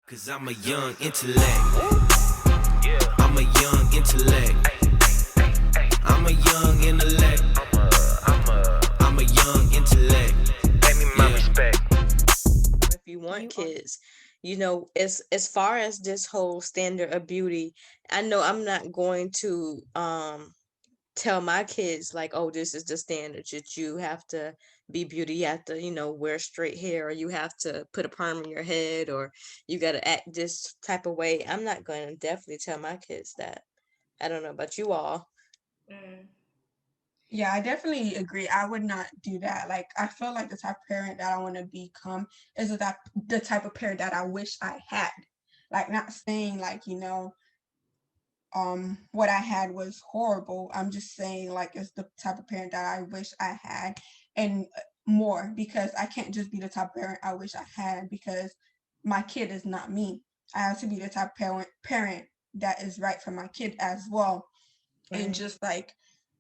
Cause I'm a young intellect. I'm a young intellect. I'm a young intellect. I'm a young intellect. Pay me my respect. If you want kids, as far as this whole standard of beauty, I know I'm not going to tell my kids like, oh, this is the standard that you have to be beauty, you have to, wear straight hair, or you have to put a perm in your head, or you got to act this type of way. I'm not going to definitely tell my kids that. I don't know about you all. Mm. Yeah, I definitely agree. I would not do that. Like, I feel like the type of parent that I want to become is the type of parent that I wish I had. Like, not saying like, what I had was horrible. I'm just saying like it's the type of parent that I wish I had, and more, because I can't just be the type of parent I wish I had, because my kid is not me. I have to be the type of parent that is right for my kid as well. And Right. just like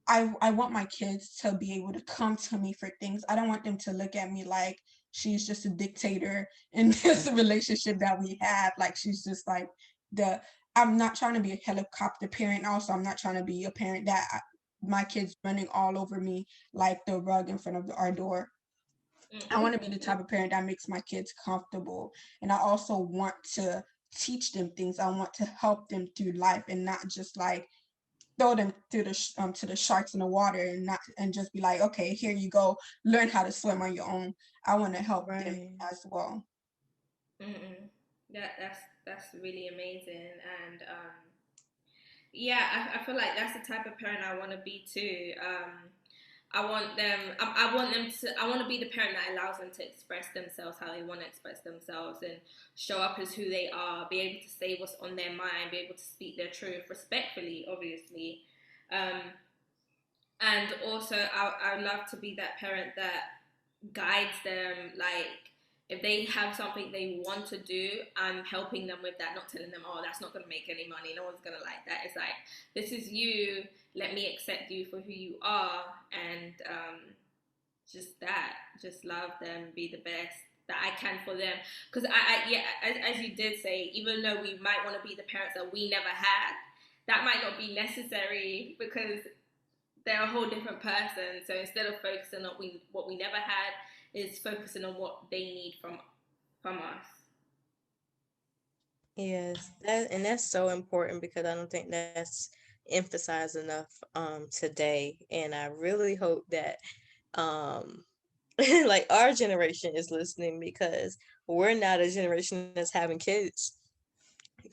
I want my kids to be able to come to me for things. I don't want them to look at me like she's just a dictator in this relationship that we have. Like she's just like the I'm not trying to be a helicopter parent. Also, I'm not trying to be a parent that my kids running all over me like the rug in front of our door. I want to be the type of parent that makes my kids comfortable. And I also want to teach them things. I want to help them through life, and not just like throw them through to the sharks in the water, and not and just be like, okay, here you go, learn how to swim on your own. I want to help them Right. as well. Mm-mm. That's really amazing, and yeah, I feel like that's the type of parent I want to be too. I want them. I want them to. I want to be the parent that allows them to express themselves how they want to express themselves and show up as who they are. Be able to say what's on their mind. Be able to speak their truth respectfully, obviously. Um, and also, I would love to be that parent that guides them. Like if they have something they want to do, I'm helping them with that, not telling them, oh, that's not going to make any money, no one's going to like that. It's like, this is you, let me accept you for who you are, and just love them, be the best that I can for them. Because yeah, as you did say, even though we might want to be the parents that we never had, that might not be necessary, because they're a whole different person. So instead of focusing on what we never had, is focusing on what they need from us. Yes, that's so important because I don't think that's emphasized enough today. And I really hope that um like our generation is listening, because we're not a generation that's having kids.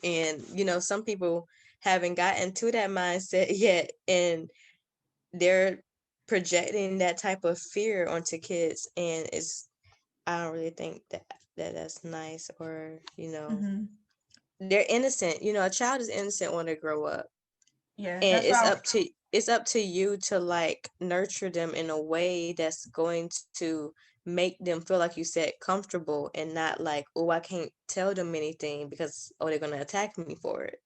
And some people haven't gotten to that mindset yet, and they're projecting that type of fear onto kids, and it's I don't really think that's nice, or Hmm. they're innocent. A child is innocent when they grow up, Yeah, and that's why. it's up to you to like nurture them in a way that's going to make them feel, like you said, comfortable, and not like, oh, I can't tell them anything because, oh, they're gonna attack me for it.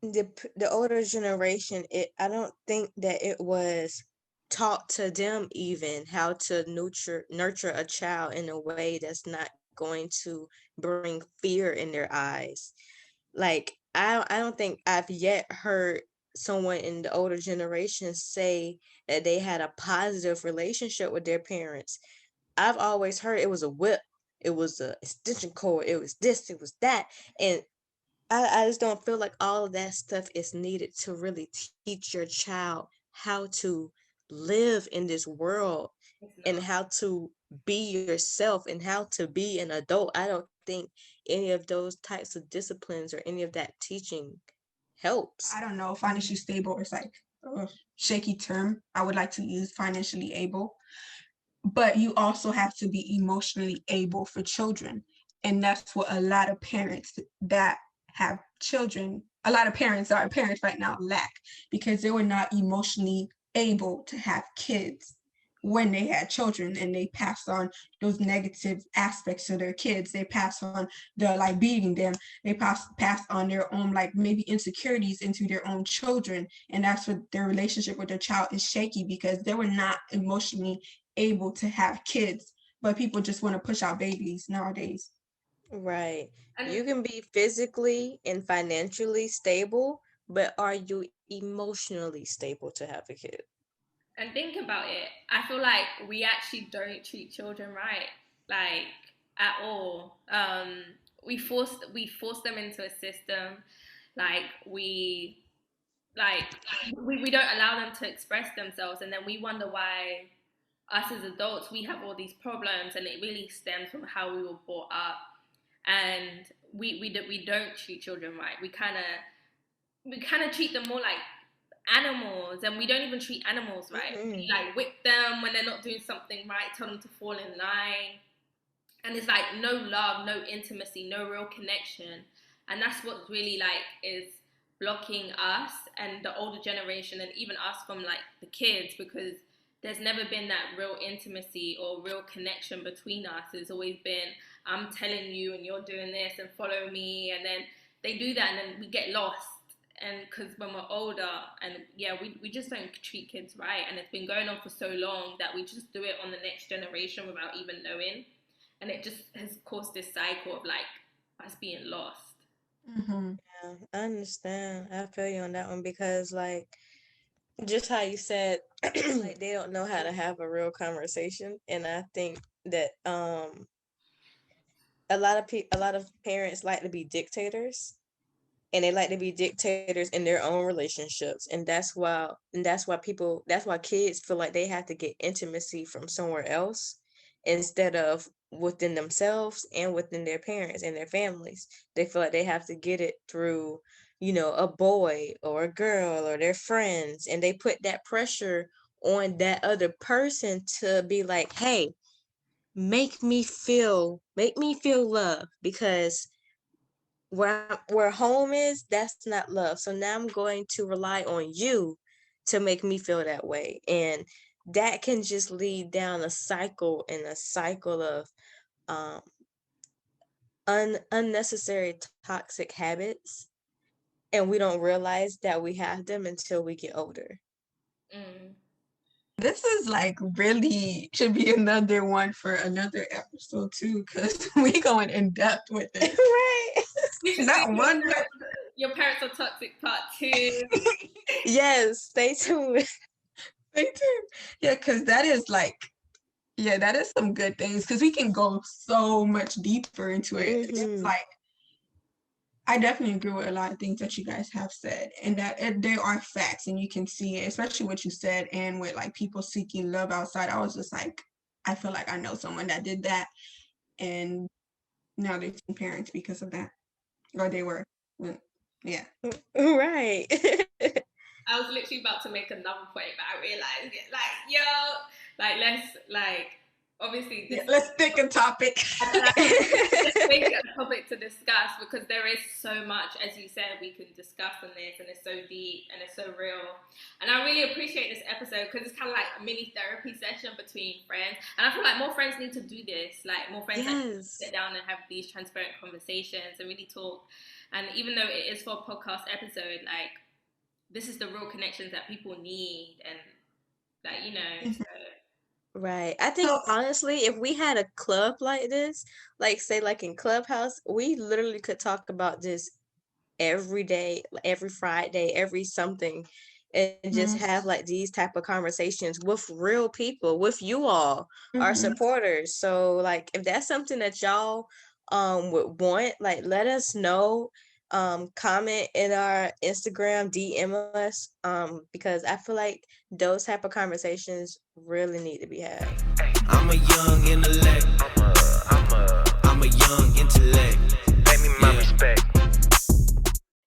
The older generation, I don't think that it was taught to them even how to nurture a child in a way that's not going to bring fear in their eyes. Like, I don't think I've yet heard someone in the older generation say that they had a positive relationship with their parents. I've always heard it was a whip, it was a extension cord, it was this, it was that. And I just don't feel like all of that stuff is needed to really teach your child how to live in this world, It's and not. how to be yourself, and how to be an adult. I don't think any of those types of disciplines or any of that teaching helps. I don't know, financially stable is like a shaky term. I would like to use financially able, but you also have to be emotionally able for children. And that's what a lot of parents that have children, a lot of parents that are parents right now lack, because they were not emotionally able to have kids when they had children, and they passed on those negative aspects to their kids. They pass on the like beating them. They pass on their own like maybe insecurities into their own children, and that's what their relationship with their child is shaky, because they were not emotionally able to have kids. But people just want to push out babies nowadays. Right. And You can be physically and financially stable, but are you emotionally stable to have a kid? think about it, I feel like we actually don't treat children right, like at all. We force them into a system, like like we don't allow them to express themselves, and then we wonder why us as adults we have all these problems, and it really stems from how we were brought up. And we don't treat children right. We kind of treat them more like animals, and we don't even treat animals right. We Hmm. like whip them when they're not doing something right, tell them to fall in line, and it's like no love, no intimacy, no real connection. And that's what really like is blocking us and the older generation, and even us from like the kids, because there's never been that real intimacy or real connection between us. It's always been, I'm telling you and you're doing this and follow me, and then they do that and then we get lost. And because when we're older, and yeah, we just don't treat kids right, and it's been going on for so long that we just do it on the next generation without even knowing, and it just has caused this cycle of like us being lost. Hmm. Yeah, I understand. I feel you on that one because, like, just how you said, like they don't know how to have a real conversation, and I think that a lot of parents like to be dictators, and they like to be dictators in their own relationships, and that's why kids feel like they have to get intimacy from somewhere else instead of within themselves and within their parents and their families. They feel like they have to get it through, a boy or a girl or their friends, and they put that pressure on that other person to be like, hey, make me feel love, because where home is, that's not love. So now I'm going to rely on you to make me feel that way. And that can just lead down a cycle of um unnecessary toxic habits, and we don't realize that we have them until we get older. Mm. This is like really should be another one for another episode too, because we going in depth with it. Right. We should do Not one, but your parents are toxic part 2. Yes, stay tuned. they do. Yeah, because that is like, yeah, that is some good things because we can go so much deeper into it. It's just Hmm. like I definitely agree with a lot of things that you guys have said, and that there are facts, and you can see it, especially what you said, and with like people seeking love outside. I was just like, I feel like I know someone that did that, and now they're seeing parents because of that, or they were. Yeah. Right. I was literally about to make another point, but I realized it. Like, yo, like let's like obviously Yeah, this. let's pick a topic. Let's make it a topic to discuss, because there is so much, as you said, we can discuss on this, and it's so deep and it's so real. And I really appreciate this episode because it's kind of like a mini therapy session between friends. And I feel like more friends need to do this. Like more friends that sit Yes. down and have these transparent conversations and really talk. And even though it is for a podcast episode, like this is the real connections that people need, and like so. Right. I think So, honestly, if we had a club like this, like say like in Clubhouse, we literally could talk about this every day, like, every Friday, every something, and just have like these type of conversations with real people, with you all, our mhm. supporters. So like if that's something that y'all would want, like let us know. Comment in our Instagram, DM us, because I feel like those type of conversations really need to be had. I'm a young intellect. I'm a